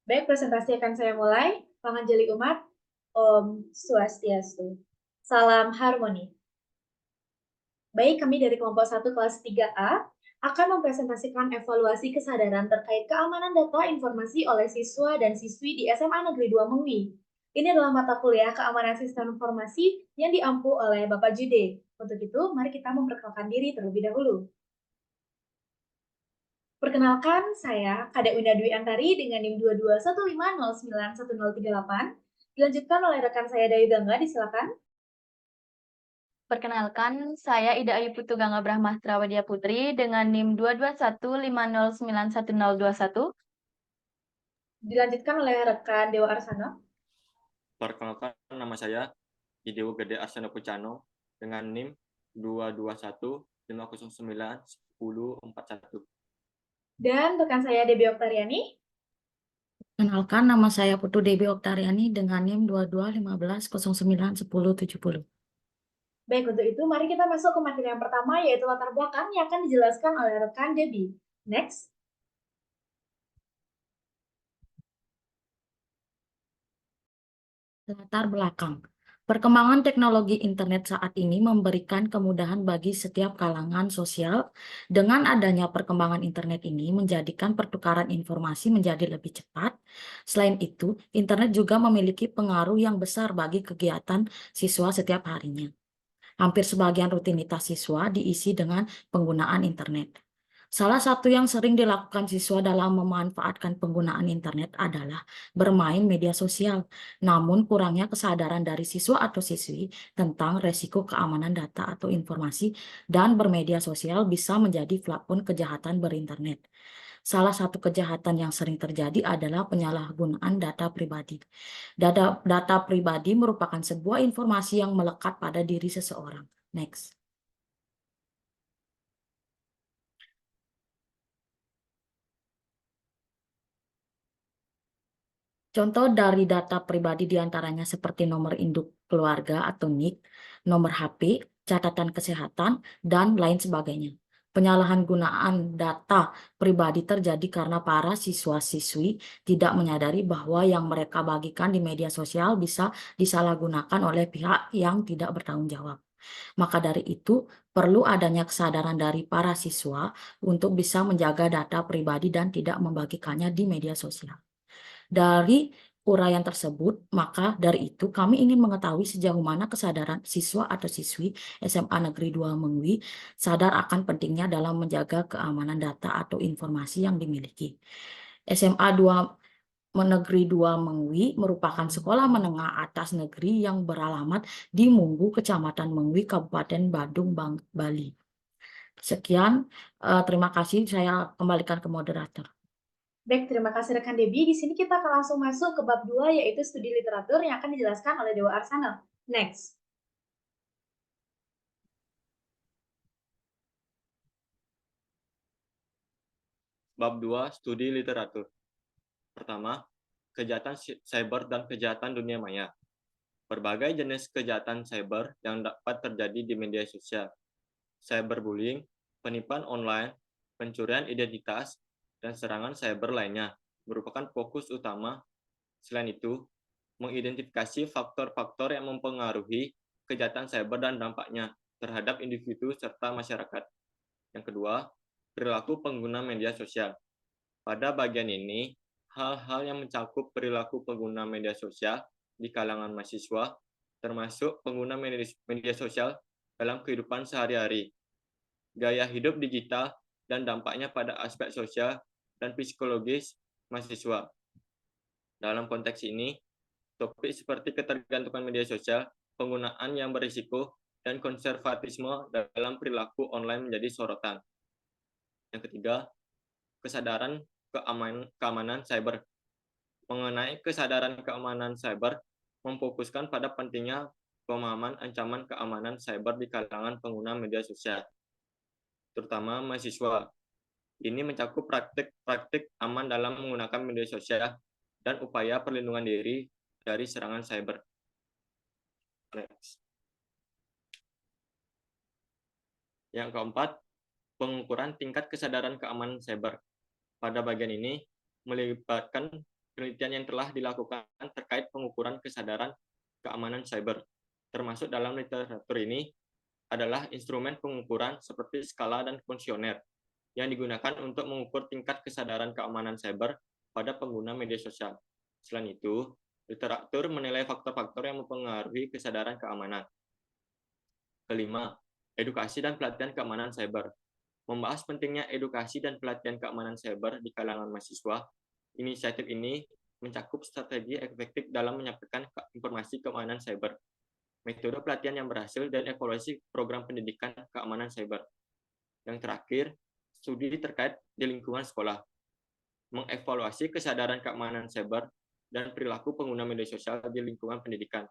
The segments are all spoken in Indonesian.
Baik, presentasi akan saya mulai. Panganjali umat, Om Swastiastu. Salam harmoni. Baik, kami dari kelompok 1 kelas 3A akan mempresentasikan evaluasi kesadaran terkait keamanan data informasi oleh siswa dan siswi di SMA Negeri 2 Mengwi. Ini adalah mata kuliah keamanan sistem informasi yang diampu oleh Bapak Jude. Untuk itu, mari kita memperkenalkan diri terlebih dahulu. Perkenalkan, saya Kadek Winda Dwi Antari dengan NIM 2215091038. Dilanjutkan oleh rekan saya Dayu Gangga, disilakan. Perkenalkan, saya Ida Ayu Putu Gangga Brahmastra Wadia Putri dengan NIM 22150911021. Dilanjutkan oleh rekan Dewa Arsana. Perkenalkan, nama saya Idewo Gede Arsana Pucano dengan NIM 22150911041. Dan rekan saya Debbie Oktariani. Kenalkan, nama saya Putu Debi Oktariani dengan NIM 2215091070. Baik, untuk itu mari kita masuk ke materi yang pertama, yaitu latar belakang yang akan dijelaskan oleh rekan Debbie. Next. Latar belakang. Perkembangan teknologi internet saat ini memberikan kemudahan bagi setiap kalangan sosial. Dengan adanya perkembangan internet ini menjadikan pertukaran informasi menjadi lebih cepat. Selain itu, internet juga memiliki pengaruh yang besar bagi kegiatan siswa setiap harinya. Hampir sebagian rutinitas siswa diisi dengan penggunaan internet. Salah satu yang sering dilakukan siswa dalam memanfaatkan penggunaan internet adalah bermain media sosial. Namun kurangnya kesadaran dari siswa atau siswi tentang resiko keamanan data atau informasi dan bermedia sosial bisa menjadi platform kejahatan berinternet. Salah satu kejahatan yang sering terjadi adalah penyalahgunaan data pribadi. Data pribadi merupakan sebuah informasi yang melekat pada diri seseorang. Next. Contoh dari data pribadi diantaranya seperti nomor induk keluarga atau NIK, nomor HP, catatan kesehatan, dan lain sebagainya. Penyalahgunaan data pribadi terjadi karena para siswa-siswi tidak menyadari bahwa yang mereka bagikan di media sosial bisa disalahgunakan oleh pihak yang tidak bertanggung jawab. Maka dari itu, perlu adanya kesadaran dari para siswa untuk bisa menjaga data pribadi dan tidak membagikannya di media sosial. Dari uraian tersebut, maka dari itu kami ingin mengetahui sejauh mana kesadaran siswa atau siswi SMA Negeri 2 Mengwi sadar akan pentingnya dalam menjaga keamanan data atau informasi yang dimiliki. SMA 2 Negeri 2 Mengwi merupakan sekolah menengah atas negeri yang beralamat di Munggu, Kecamatan Mengwi, Kabupaten Badung, Bali. Sekian, terima kasih. Saya kembalikan ke moderator. Baik, terima kasih rekan Debbie. Di sini kita akan langsung masuk ke bab 2, yaitu studi literatur yang akan dijelaskan oleh Dewa Arsana. Next. Bab 2, Studi Literatur. Pertama, kejahatan cyber dan kejahatan dunia maya. Berbagai jenis kejahatan cyber yang dapat terjadi di media sosial. Cyberbullying, penipuan online, pencurian identitas, dan serangan cyber lainnya merupakan fokus utama. Selain itu, mengidentifikasi faktor-faktor yang mempengaruhi kejahatan cyber dan dampaknya terhadap individu serta masyarakat. Yang kedua, perilaku pengguna media sosial. Pada bagian ini, hal-hal yang mencakup perilaku pengguna media sosial di kalangan mahasiswa, termasuk pengguna media sosial dalam kehidupan sehari-hari, gaya hidup digital, dan dampaknya pada aspek sosial dan psikologis mahasiswa. Dalam konteks ini, topik seperti ketergantungan media sosial, penggunaan yang berisiko, dan konservatisme dalam perilaku online menjadi sorotan. Yang ketiga, kesadaran keamanan cyber. Mengenai kesadaran keamanan cyber, memfokuskan pada pentingnya pemahaman ancaman keamanan cyber di kalangan pengguna media sosial, terutama mahasiswa. Ini mencakup praktik aman dalam menggunakan media sosial dan upaya perlindungan diri dari serangan cyber. Next. Yang keempat, pengukuran tingkat kesadaran keamanan cyber. Pada bagian ini melibatkan penelitian yang telah dilakukan terkait pengukuran kesadaran keamanan cyber. Termasuk dalam literatur ini adalah instrumen pengukuran seperti skala dan kuesioner yang digunakan untuk mengukur tingkat kesadaran keamanan cyber pada pengguna media sosial. Selain itu, literatur menilai faktor-faktor yang mempengaruhi kesadaran keamanan. Kelima, edukasi dan pelatihan keamanan cyber. Membahas pentingnya edukasi dan pelatihan keamanan cyber di kalangan mahasiswa, inisiatif ini mencakup strategi efektif dalam menyampaikan informasi keamanan cyber, metode pelatihan yang berhasil, dan evaluasi program pendidikan keamanan cyber. Yang terakhir, studi terkait di lingkungan sekolah, mengevaluasi kesadaran keamanan cyber dan perilaku pengguna media sosial di lingkungan pendidikan,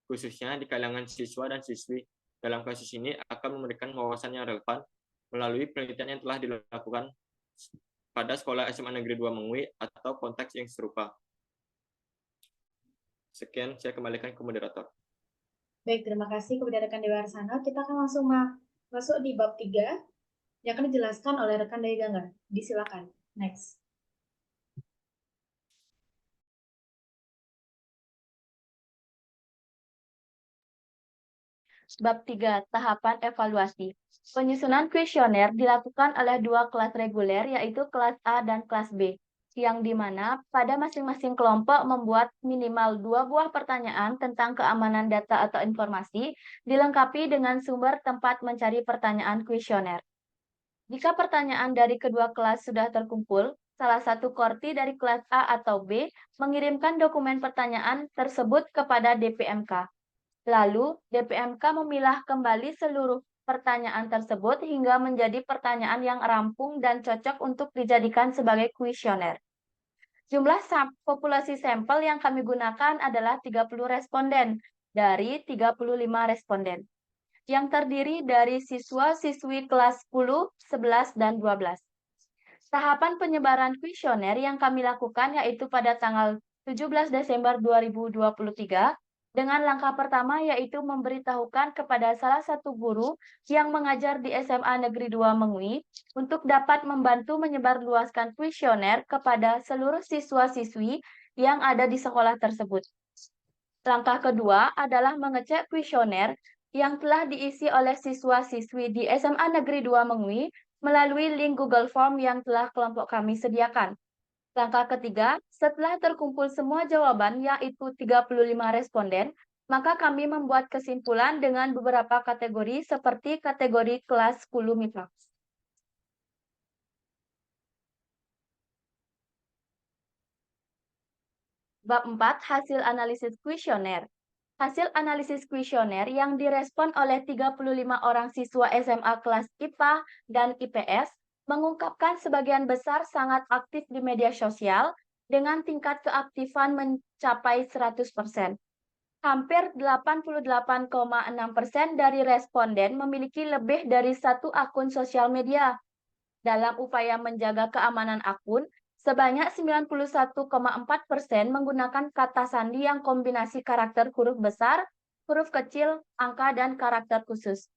khususnya di kalangan siswa dan siswi. Dalam kasus ini akan memberikan wawasan yang relevan melalui penelitian yang telah dilakukan pada sekolah SMA Negeri 2 Mengui atau konteks yang serupa. Sekian, saya kembalikan ke moderator. Baik, terima kasih kepada rekan Dewa Arsana. Kita akan langsung masuk di bab 3 yang akan dijelaskan oleh rekan Daya Gangga. Disilakan. Next. Bab 3, tahapan evaluasi. Penyusunan kuesioner dilakukan oleh dua kelas reguler, yaitu kelas A dan kelas B, yang dimana pada masing-masing kelompok membuat minimal 2 buah pertanyaan tentang keamanan data atau informasi, dilengkapi dengan sumber tempat mencari pertanyaan kuesioner. Jika pertanyaan dari kedua kelas sudah terkumpul, salah satu korti dari kelas A atau B mengirimkan dokumen pertanyaan tersebut kepada DPMK. Lalu, DPMK memilah kembali seluruh pertanyaan tersebut hingga menjadi pertanyaan yang rampung dan cocok untuk dijadikan sebagai kuesioner. Jumlah populasi sampel yang kami gunakan adalah 30 responden dari 35 responden, yang terdiri dari siswa-siswi kelas 10, 11, dan 12. Tahapan penyebaran kuesioner yang kami lakukan yaitu pada tanggal 17 Desember 2023, dengan langkah pertama yaitu memberitahukan kepada salah satu guru yang mengajar di SMA Negeri 2 Mengui untuk dapat membantu menyebarluaskan kuesioner kepada seluruh siswa-siswi yang ada di sekolah tersebut. Langkah kedua adalah mengecek kuesioner yang telah diisi oleh siswa-siswi di SMA Negeri 2 Mengui melalui link Google Form yang telah kelompok kami sediakan. Langkah ketiga, setelah terkumpul semua jawaban yaitu 35 responden, maka kami membuat kesimpulan dengan beberapa kategori seperti kategori kelas 10 MIPA. Bab 4, hasil analisis kuesioner. Hasil analisis kuesioner yang direspon oleh 35 orang siswa SMA kelas IPA dan IPS mengungkapkan sebagian besar sangat aktif di media sosial dengan tingkat keaktifan mencapai 100%. Hampir 88,6% dari responden memiliki lebih dari satu akun sosial media. Dalam upaya menjaga keamanan akun, sebanyak 91,4% menggunakan kata sandi yang kombinasi karakter huruf besar, huruf kecil, angka, dan karakter khusus.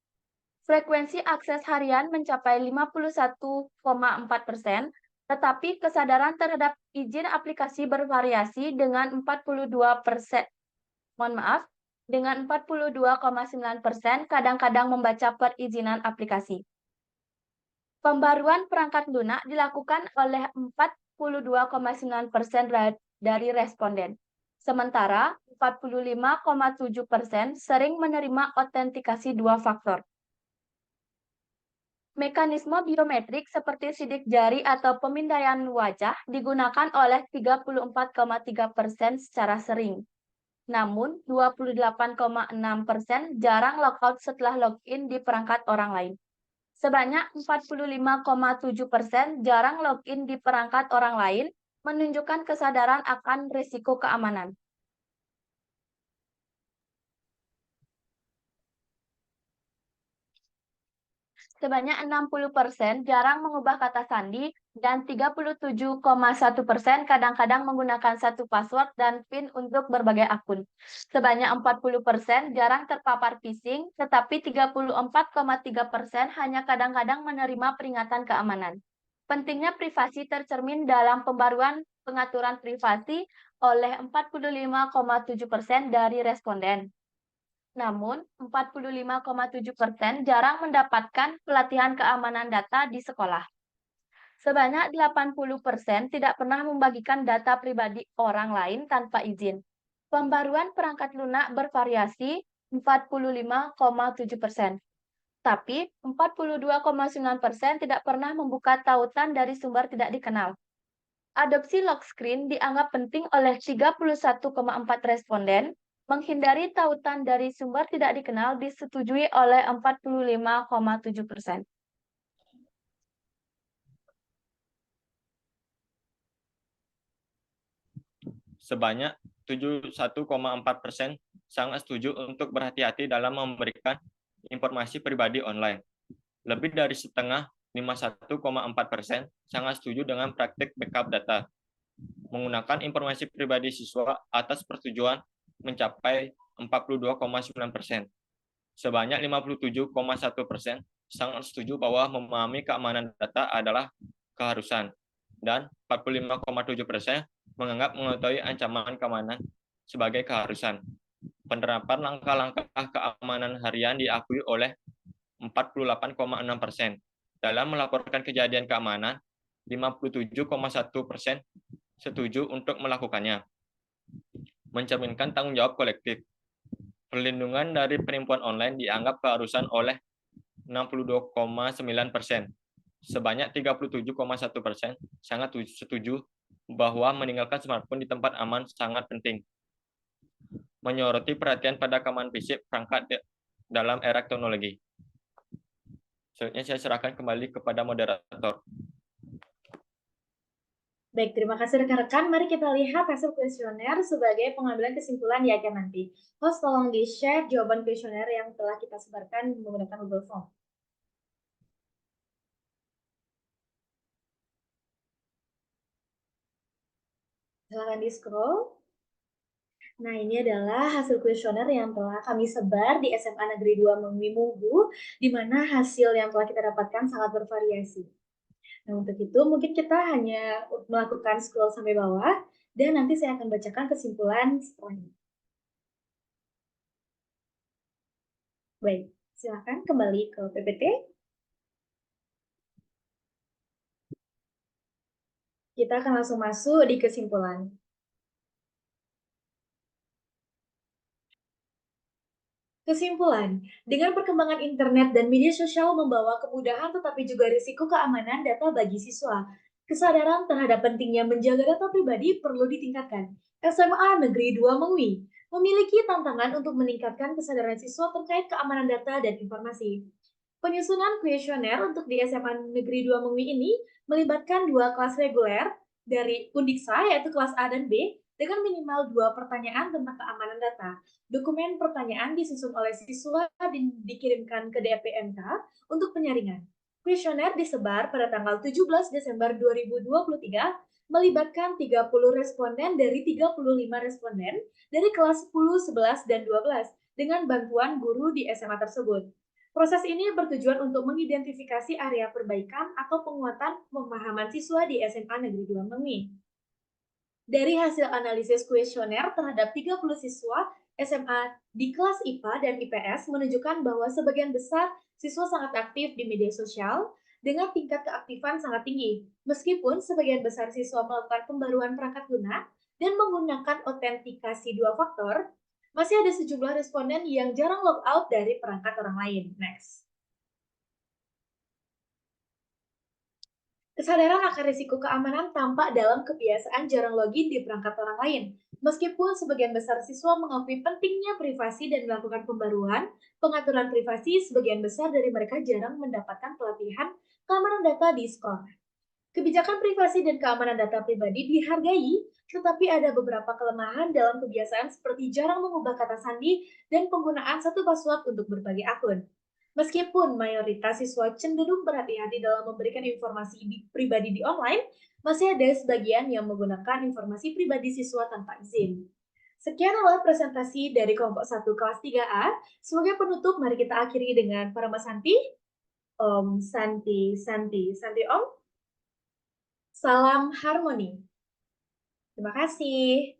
Frekuensi akses harian mencapai 51,4%, tetapi kesadaran terhadap izin aplikasi bervariasi dengan 42,9% kadang-kadang membaca perizinan aplikasi. Pembaruan perangkat lunak dilakukan oleh 42,9% dari responden. Sementara 45,7% sering menerima autentikasi 2 faktor. Mekanisme biometrik seperti sidik jari atau pemindaian wajah digunakan oleh 34,3% secara sering. Namun, 28,6% jarang logout setelah login di perangkat orang lain. Sebanyak 45,7% jarang login di perangkat orang lain, menunjukkan kesadaran akan risiko keamanan. Sebanyak 60% jarang mengubah kata sandi, dan 37,1% kadang-kadang menggunakan satu password dan PIN untuk berbagai akun. Sebanyak 40% jarang terpapar phishing, tetapi 34,3% hanya kadang-kadang menerima peringatan keamanan. Pentingnya privasi tercermin dalam pembaruan pengaturan privasi oleh 45,7% dari responden. Namun, 45,7% jarang mendapatkan pelatihan keamanan data di sekolah. Sebanyak 80% tidak pernah membagikan data pribadi orang lain tanpa izin. Pembaruan perangkat lunak bervariasi 45,7%. Tapi 42,9% tidak pernah membuka tautan dari sumber tidak dikenal. Adopsi lock screen dianggap penting oleh 31,4 responden, menghindari tautan dari sumber tidak dikenal disetujui oleh 45,7%. Sebanyak 71,4% sangat setuju untuk berhati-hati dalam memberikan informasi pribadi online. Lebih dari setengah, 51,4%, sangat setuju dengan praktik backup data. Menggunakan informasi pribadi siswa atas persetujuan mencapai 42,9%. Sebanyak 57,1% sangat setuju bahwa memahami keamanan data adalah keharusan, dan 45,7% menganggap mengetahui ancaman keamanan sebagai keharusan. Penerapan langkah-langkah keamanan harian diakui oleh 48,6%. Dalam melaporkan kejadian keamanan, 57,1% setuju untuk melakukannya. Mencerminkan tanggung jawab kolektif. Perlindungan dari penipuan online dianggap keharusan oleh 62,9%. Sebanyak 37,1% sangat setuju bahwa meninggalkan smartphone di tempat aman sangat penting. Menyoroti perhatian pada keamanan fisik perangkat dalam era teknologi. Selanjutnya saya serahkan kembali kepada moderator. Baik, terima kasih rekan-rekan. Mari kita lihat hasil kuesioner sebagai pengambilan kesimpulan di akhir nanti. Host, tolong di-share jawaban kuesioner yang telah kita sebarkan menggunakan Google Form. Silakan di-scroll. Nah, ini adalah hasil kuesioner yang telah kami sebar di SMA Negeri 2 Mengwi Munggu, di mana hasil yang telah kita dapatkan sangat bervariasi. Nah, untuk itu mungkin kita hanya melakukan scroll sampai bawah, dan nanti saya akan bacakan kesimpulan setelahnya. Baik, silakan kembali ke PPT. Kita akan langsung masuk di kesimpulan. Kesimpulan, dengan perkembangan internet dan media sosial membawa kemudahan tetapi juga risiko keamanan data bagi siswa. Kesadaran terhadap pentingnya menjaga data pribadi perlu ditingkatkan. SMA Negeri 2 Mengwi memiliki tantangan untuk meningkatkan kesadaran siswa terkait keamanan data dan informasi. Penyusunan kuesioner untuk di SMA Negeri 2 Mengwi ini melibatkan 2 kelas reguler dari Undiksa, yaitu kelas A dan B, dengan minimal 2 pertanyaan tentang keamanan data. Dokumen pertanyaan disusun oleh siswa dan dikirimkan ke DPMK untuk penyaringan. Kuesioner disebar pada tanggal 17 Desember 2023, melibatkan 30 responden dari 35 responden dari kelas 10, 11, dan 12 dengan bantuan guru di SMA tersebut. Proses ini bertujuan untuk mengidentifikasi area perbaikan atau penguatan pemahaman siswa di SMA Negeri 2 Mengwi. Dari hasil analisis kuesioner terhadap 30 siswa SMA di kelas IPA dan IPS menunjukkan bahwa sebagian besar siswa sangat aktif di media sosial dengan tingkat keaktifan sangat tinggi, meskipun sebagian besar siswa melakukan pembaruan perangkat lunak dan menggunakan autentikasi 2 faktor, masih ada sejumlah responden yang jarang logout dari perangkat orang lain. Next. Kesadaran akan risiko keamanan tampak dalam kebiasaan jarang login di perangkat orang lain. Meskipun sebagian besar siswa mengakui pentingnya privasi dan melakukan pembaruan, pengaturan privasi sebagian besar dari mereka jarang mendapatkan pelatihan keamanan data di sekolah. Kebijakan privasi dan keamanan data pribadi dihargai, tetapi ada beberapa kelemahan dalam kebiasaan seperti jarang mengubah kata sandi dan penggunaan satu password untuk berbagai akun. Meskipun mayoritas siswa cenderung berhati-hati dalam memberikan informasi pribadi di online, masih ada sebagian yang menggunakan informasi pribadi siswa tanpa izin. Sekian adalah presentasi dari kelompok 1 kelas 3A. Sebagai penutup, mari kita akhiri dengan para Mas Santi. Om Santi Om. Salam harmoni. Terima kasih.